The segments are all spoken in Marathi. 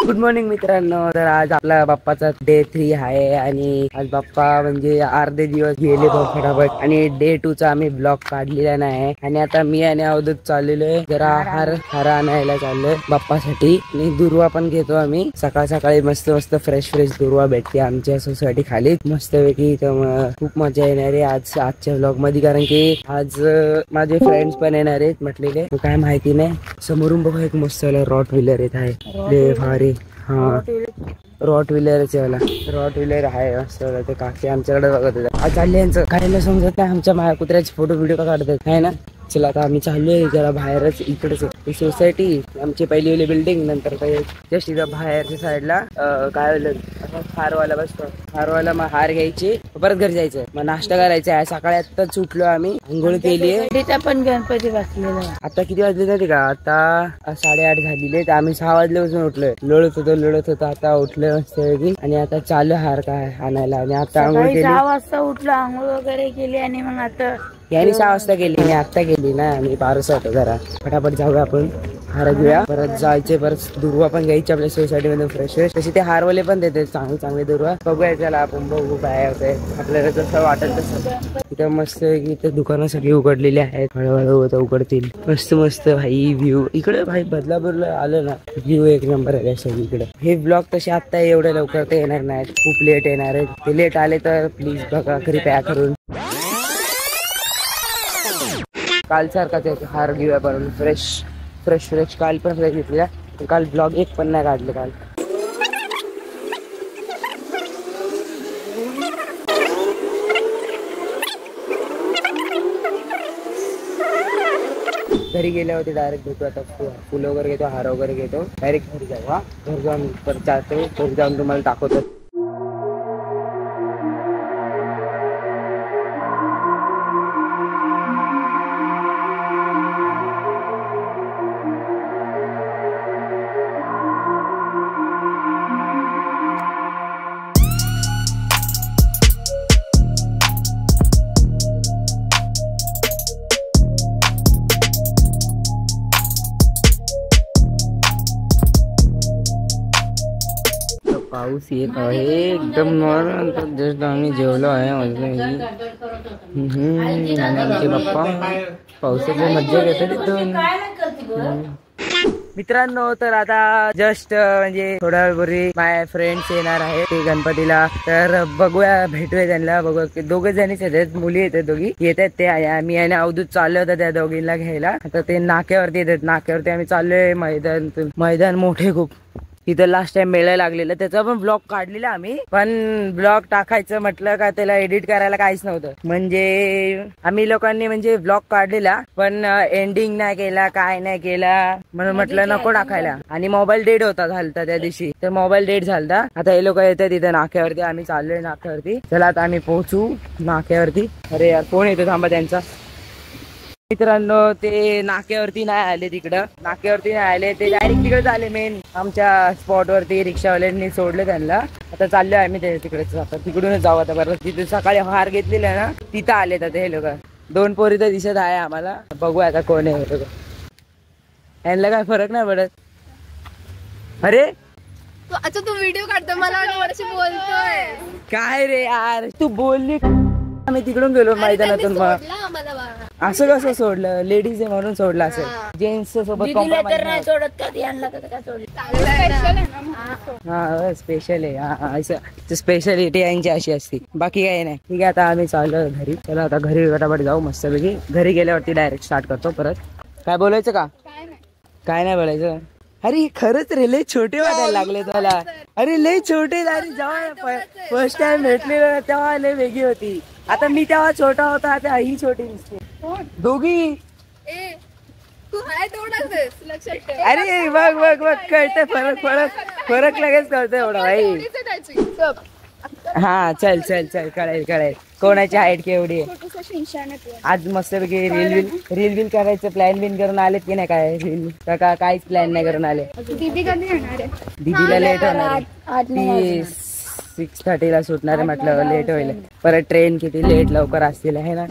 गुड मॉर्निंग मित्रांनो. तर आज आपला बाप्पाचा डे 3 आहे आणि आज बाप्पा म्हणजे अर्धे दिवस गेले फटाफट आणि डे 2 चा आम्ही ब्लॉग काढलेला नाही. आणि आता मी आणि अवधूत चाललेलोय जरा हार आणायला चाललोय बाप्पासाठी. आणि दुर्वा पण घेतो आम्ही. सकाळ सकाळी मस्त मस्त फ्रेश दुर्वा भेटते आमच्या सोसायटी खाली मस्त पैकी. खूप मजा येणार आहे आजच्या ब्लॉग मध्ये, कारण की आज माझे फ्रेंड्स पण येणार आहेत म्हटलेले. काय माहिती नाही. समोरून बघा एक मस्त रॉट व्हीलर येत आहे. भारी. हा रॉट व्हीलर आहे मस्त. ते काकी आमच्याकडे बघत होते. आज चालले यांचं काय समजत नाही. आमच्या कुत्र्याचे फोटो व्हिडिओ का काढतात आहे ना. चला आता आम्ही चाललोय जरा बाहेरच. इकडेच सोसायटी आमची पहिली बिल्डिंग. नंतर जस्ट इथं बाहेरच्या साईडला काय हारवाला बसतो. हारवाला मग हार घ्यायची परत घरी जायचं. मग नाश्ता करायचा आहे. सकाळी आत्ताच उठलो आम्ही. अंघोळ केली. पण गणपती बसलेला. आता किती वाजले जाते का? आता 8:30 झालेले. आम्ही 6 वाजल्यापासून उठलोय. लोळत होतो आता उठलोय मस्त वेगळी. आणि आता चालू हार काय आणायला. आणि आता अंघोळ केली. 6 वाजता उठलो, आंघोळ वगैरे केली आणि मग आता याने 6 वाजता गेली आणि आता गेली ना. मी बारस होतो जरा. फटाफट जाऊया आपण हार घेऊया. परत जायचे. परत दुर्वा पण घ्यायची आपल्या सोसायटी मध्ये फ्रेश. तसे ते हारवाले पण देते चांगले दुर्वा. बघूया चला आपण बघू काय होतंय. आपल्याला जसं वाटेल तसं. इथं मस्त इथे दुकानं सगळी उघडलेली आहेत. हळूहळू होतं उघडतील. मस्त भाई व्ह्यू इकडे. भाई बदलापूरला आलं ना व्ह्यू एक नंबर आहे सगळीकडे. हे ब्लॉग तसे आता एवढ्या लवकर ते येणार नाहीत. खूप लेट येणार आहेत. ते लेट आले तर प्लीज बघा कृपया करून. काल सारखा हार घेऊया पण फ्रेश. काल पण फ्रेश घेतलेला. काल ब्लॉग एक पण नाही काढले काल. घरी गेले होते डायरेक्ट घेतो. आता फुलं वगैरे घेतो, हार वगैरे घेतो. डायरेक्ट घरी जाऊ. हा घरी जाऊन परत जातो. घरी जाऊन तुम्हाला दाखवतो. पाऊस येत आहे एकदम नॉर्मल. जस्ट आम्ही जेवलो आहे. आमचे बाप्पा पावसाची मज्जा घेतात तिथून. मित्रांनो तर आता जस्ट म्हणजे थोड्या वेळापूर्वी माझे फ्रेंड्स येणार आहे ते गणपतीला. तर बघूया भेटूया त्यांना. बघूया दोघे जणीच येतात. मुली येतात दोघी येतात. ते मी आणि अवधूत चाललो होतो त्या दोघींना घ्यायला. आता ते नाक्यावरती येतात. नाक्यावरती आम्ही चाललोय. मैदान मोठे खूप. तिथं लास्ट टाइम मेळा लागलेला त्याचा पण ब्लॉग काढलेला आम्ही. पण ब्लॉग टाकायचं म्हटलं का त्याला एडिट करायला काहीच नव्हतं. म्हणजे आम्ही लोकांनी म्हणजे ब्लॉग काढलेला पण एंडिंग नाही केला, काय नाही केला. म्हणून म्हटलं नको टाकायला. आणि मोबाईल डेड झालता त्या दिवशी. तर मोबाईल डेड झालता. आता हे लोक येतात तिथे नाक्यावरती. आम्ही चाललोय नाक्यावरती. चला आता आम्ही पोहोचू नाक्यावरती. अरे यार कोण येतो थांबा त्यांचा. मित्रांनो ते नाक्यावरती नाही आले. तिकडं नाक्यावरती नाही आले. ते डायरेक्ट तिकडेच आले. मेन आमच्या स्पॉट वरती रिक्षावाल्यांनी सोडले त्यांना. आता चाललोय आम्ही ते तिकडेच. आता तिकडूनच जाऊ आता. बरं तिथे सकाळी हार घेतलेला ना तिथं आले. तर हे लोक 2 पोरी तर दिसत आहे आम्हाला. बघूया आता कोण आहे. यांना काय फरक नाही पडत. अरे अच्छा तू व्हिडिओ काढतो मला बोलतोय काय रे यार. तू बोलली आम्ही तिकडून गेलो मैदानातून. मग असं कसं सोडलं? लेडीज आहे म्हणून सोडलं असेल. जेंट्स सोबत हा स्पेशल आहे. असं स्पेशालिटी यांची अशी असते. बाकी काही नाही. ठीक आहे आता आम्ही चाललो घरी. चला आता घरी फटाफट जाऊ मस्त पैकी. घरी गेल्यावरती डायरेक्ट स्टार्ट करतो परत. काय बोलायचं का? काय नाही बोलायचं. अरे खरंच रे लय छोटे वाटायला लागले मला. अरे लय छोटे. अरे जेव्हा फर्स्ट टाइम भेटलेलं तेव्हा लय वेगळी होती. आता मी तेव्हा छोटा होता. आता ही छोटी दिसते. दोघी अरे बघ कळतंय फरक लगेच कळतंय एवढा भाई. हा चल कळेल कोणाची हाईट केवढी आहे. आज मस्तपैकी रील करायचं प्लॅन बिन करून आलेत की नाही? काय रील का काहीच प्लॅन नाही करून आले. दीदीला लेट होणार. ती 6:30 सुटणार आहे म्हटलं लेट होईल. परत ट्रेन किती लेट लवकर असतील आहे ना.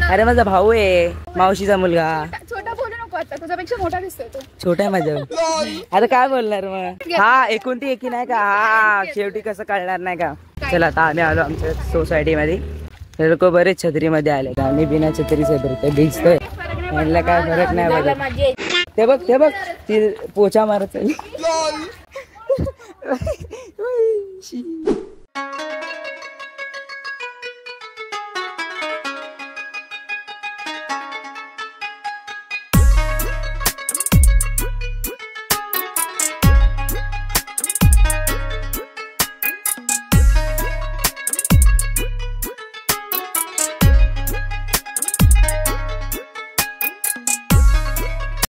अरे माझा भाऊ आहे, मावशीचा मुलगा. छोटा बोलू नको आता, तुझ्यापेक्षा माझ्यापेक्षा मोठा दिसतोय तो. छोटा आहे माझ्या. आता काय बोलणार मग. हा एकूण ती एकी नाही का. हा शेवटी कसं कळणार नाही का. चला आता आम्ही आलो आमच्या सोसायटी मध्ये. हे लोक बरेच छत्रीमध्ये आले. आम्ही बिना छत्रीचे फिरतोय भिजतोय. यांना काय फरक नाही बघत. ते बघ ती पोचा मारत चालली.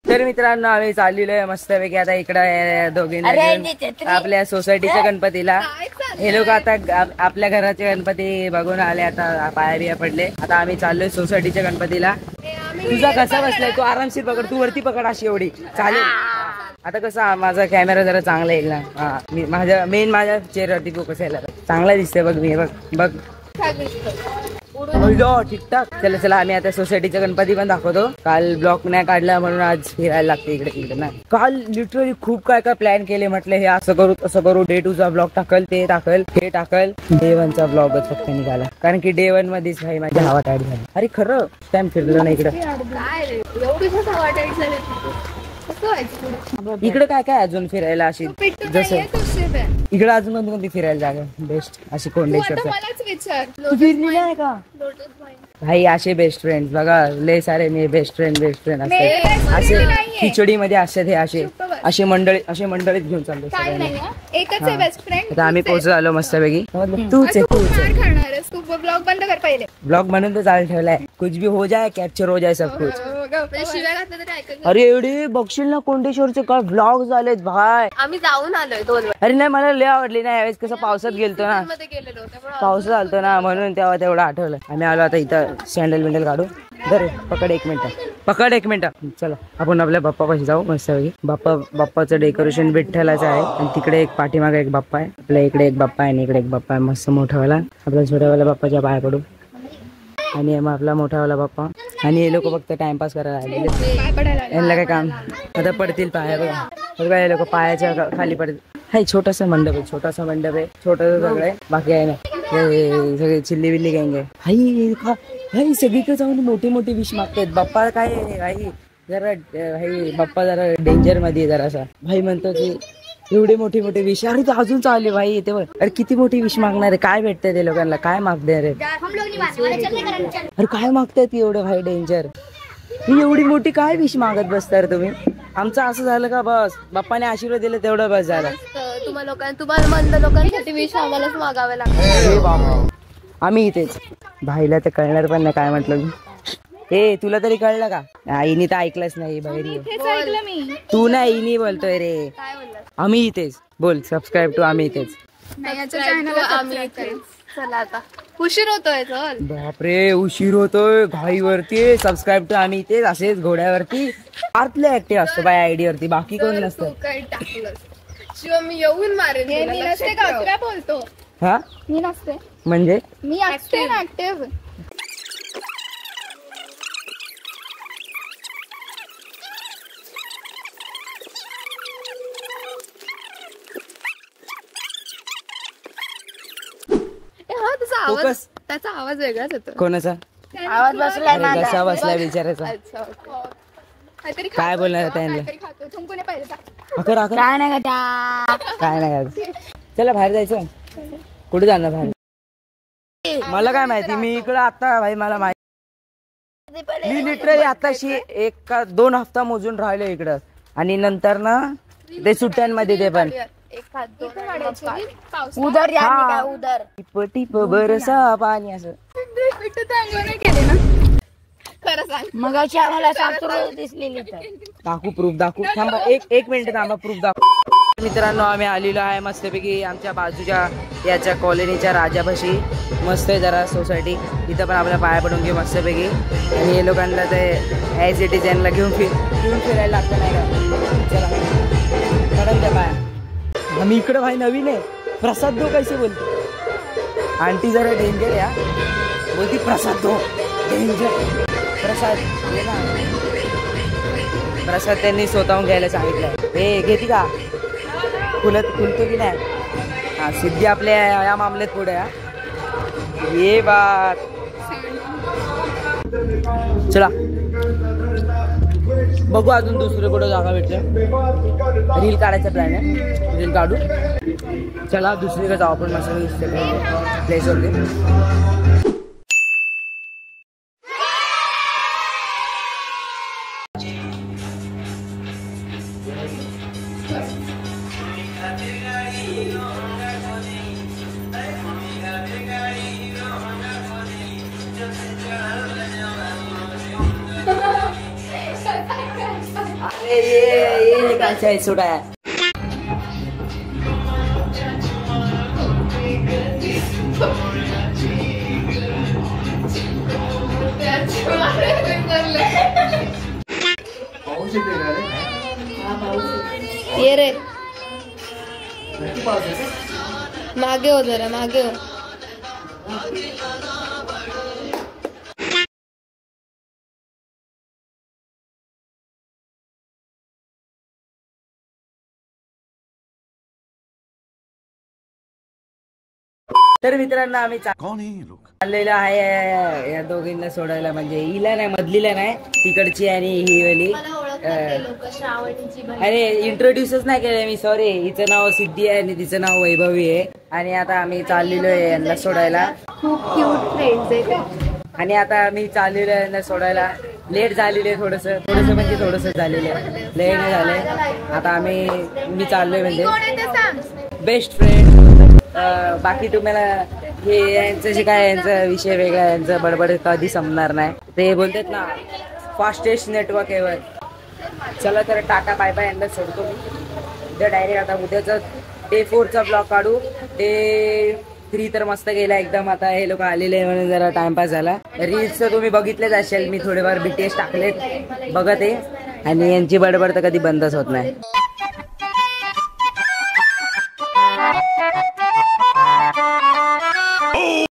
तर मित्रांनो आम्ही चाललेलो आहे मस्तपैकी आता इकडे दोघींना आपल्या सोसायटीच्या गणपतीला. हे लोक आता आपल्या घराचे गणपती बघून आले. आता पाया बिया पडले. आता आम्ही चाललोय सोसायटीच्या गणपतीला. तुझा कसा बसलाय तू आरामशीर पकड. तू वरती पकड अशी एवढी चालेल. आता कसं माझा कॅमेरा जरा चांगला येईल ना. हा माझ्या चेहऱ्यावरती फोकस यायला चांगला दिसतोय. बघ मी बघ ठीकठाक. चला आम्ही आता सोसायटीचा गणपती पण दाखवतो. काल ब्लॉग नाही काढला म्हणून आज फिरायला लागते इकडे तिकडे ना. काल लिटरली खूप काय प्लॅन केले. म्हटलं हे असं करू तसं करू. डे 2 चा ब्लॉग टाकल ते टाकल हे टाकल. डे 1 चा ब्लॉगच फक्त निघाला. कारण की डे 1 मध्येच भाई माझ्या हवा टाईट झाली. अरे खरं टाइम फिरलो ना इकडे. इकडे काय अजून फिरायला अशी जसं इकडे अजून कोणती फिरायला जागा बेस्ट अशी कोंडेश्वर नाही का भाई. असे बेस्ट फ्रेंड बघा लय सारे. मी बेस्ट फ्रेंड असते असे खिचडी मध्ये असतात. हे असे मंडळीत घेऊन चाललो आता आम्ही पोहोचलो आलो मस्तपैकी. तूच ब्लॉग बंद कर पहिले. ब्लॉग म्हणून तर चालू ठेवलाय. कुछ भी हो जाए कॅप्चर हो जाए सब कुछ. अरे एवढे बघशील ना कोंडेश्वरचे काय ब्लॉग झालेत भाई. आम्ही जाऊन आलोय 2 वेळा. अरे नाही मला लय आवडली ना यावेळेस. कसं पावसात गेलतो ना. पावसात आलतो ना म्हणून तेव्हा तेवढं आठवलं. आम्ही आलो आता इथं सँडल बिंडल काढू. बरं पकड एक मिनिट. चला आपण आपल्या बाप्पापाशी जाऊ मस्तपैकी. बाप्पाचं डेकोरेशन विठ्ठलाचं आहे. आणि तिकडे एक पाठीमागे एक बाप्पा आहे. आपल्या इकडे एक बाप्पा आहे आणि इकडे एक बाप्पा आहे मस्त मोठावाला. आपल्या छोट्यावाला बाप्पाच्या पाया पडू. आणि मग आपला मोठावाला बाप्पा. आणि हे लोक फक्त टाइमपास करायला आलेले. यांना काय काम. आता पडतील पाया बघा. हे लोक पायाच्या खाली पडतील. हाय छोटासा मंडप आहे. छोटस सगळं आहे. बाकी आहे ना सगळे चिल्ली बिल्ली गँग आहे. हाई सगळीकडे जाऊन मोठे विश मागतायत. बाप्पा काय भाई जरा भाई बाप्पा जरा डेंजर मध्ये जरासा. भाई म्हणतो की एवढे मोठे विष. अरे ते अजून चालले भाई येते. अरे किती मोठी विष मागणार आहे. काय भेटतंय ते लोकांना. काय मागते रे. अरे काय मागतायत एवढं भाई डेंजर. एवढी मोठी काय विष मागत बसता रे तुम्ही. आमचं असं झालं का बस बाप्पाने आशीर्वाद दिले तेवढं बस झालं. तुम्हाला मंद लोकांसाठी विष आम्हालाच मागावे लागतात. आम्ही इथेच. भाईला तर कळणार पण नाही काय म्हटलं. ए तुला तरी कळलं का. आईनी तर ऐकलंच नाही. बाहेर तू ना आईनी बोलतोय रे. आम्ही इथेच बोल. सबस्क्राईब टू आम्ही इथेच. चला आता उशीर होतोय. बापरे उशीर होतोय घाईवरती. सबस्क्राईब टू आम्ही इथेच. असेच घोड्यावरती आतले ऍक्टिव्ह असतो बाय आयडी वरती. बाकी कोण नसतं. शिव मी येऊन मारेन. काय बोलतो. हा मी नसते म्हणजे मी असते ना ऍक्टिव्ह. त्याचा आवाज वेगळाच येतो. कोणाचा आवाज बसलाय कसा बसलाय विचारायचा. काय बोलणार त्यांना. काय नाही चला बाहेर जायचं. कुठे जाणार बाहेर. मला काय माहिती. मी इकडं आता भाई मला माहिती. मी लिटरली आताशी 1 का 2 हफ्ता मोजून राहिलो इकडं. आणि नंतर ना ते सुट्ट्यांमध्ये ते पण उदर टिप टिप बरसा पाणी असं. मग आम्हाला सातूर दिसलेली. दाखवू प्रूफ दाखवू. थांबा एक मिनिट थांबा प्रूफ दाखवू. मित्रांनो आम्ही आलेलो आहे मस्तपैकी आमच्या बाजूच्या याच्या कॉलनीच्या राजापाशी. मस्त आहे जरा सोसायटी. इथं पण आपल्या पाया पडून घेऊ मस्तपैकी. आणि हे लोकांना ते ॲज सिटीजनला घेऊन फिरायला लागतं नाही का. चला पडून द्या पाया. आम्ही इकडं भाई नवीन आहे. प्रसाद दो कैसे बोलते. आंटी जरा डेंजर या बोलती प्रसाद दो डेंजर. प्रसाद प्रसाद त्यांनी स्वतःहून घ्यायला सांगितलंय. हे घेती का? खुलतो की नाही? हा सिद्धी आपल्या या मामल्यात पुढे. ये बात. चला बघू अजून दुसरं कुठं जागा भेटते. रील काढायचा प्लॅन आहे. रील काढू. चला दुसरीकडे जाऊ आपण मस्त प्लेसवरती. ये काय सोडा. ये रे मागे हो जरा मागे हो. तर मित्रांनो आम्ही चाललेलो आहे या दोघींना सोडायला. म्हणजे हिला नाही, मधलीला नाही, तिकडची आणि ही वाली. अरे इंट्रोड्यूसच नाही केलं मी, सॉरी. हिचं नाव सिद्धी आहे आणि तिचं नाव वैभवी आहे. आणि आता आम्ही चाललेलो आहे यांना सोडायला. खूप क्यूट फ्रेंड्स आहे. आणि आता आम्ही चाललेलो आहे यांना सोडायला. लेट झालेले थोडस म्हणजे थोडस झालेलं आहे, लेट नाही झालंय. आता मी चाललोय म्हणजे बेस्ट फ्रेंड. बाकी तुम्हाला हे यांचं जे काय यांचा विषय वेगळा, यांचं बडबड कधी संपणार नाही. ते बोलतात ना फास्टेस्ट नेटवर्क एव्हर. चला तर टाटा बाय बाय यांना सोडतो मी. तर डायरेक्ट आता उद्याचा डे 4चा ब्लॉग काढू. डे 3 तर मस्त गेला एकदम. आता हे लोक आलेले म्हणून जरा टाइमपास झाला. रील्स तर तुम्ही बघितलेच असेल, मी थोडेफार BTS टाकलेत, बघत आहे. आणि यांची बडबड तर कधी बंदच होत नाही.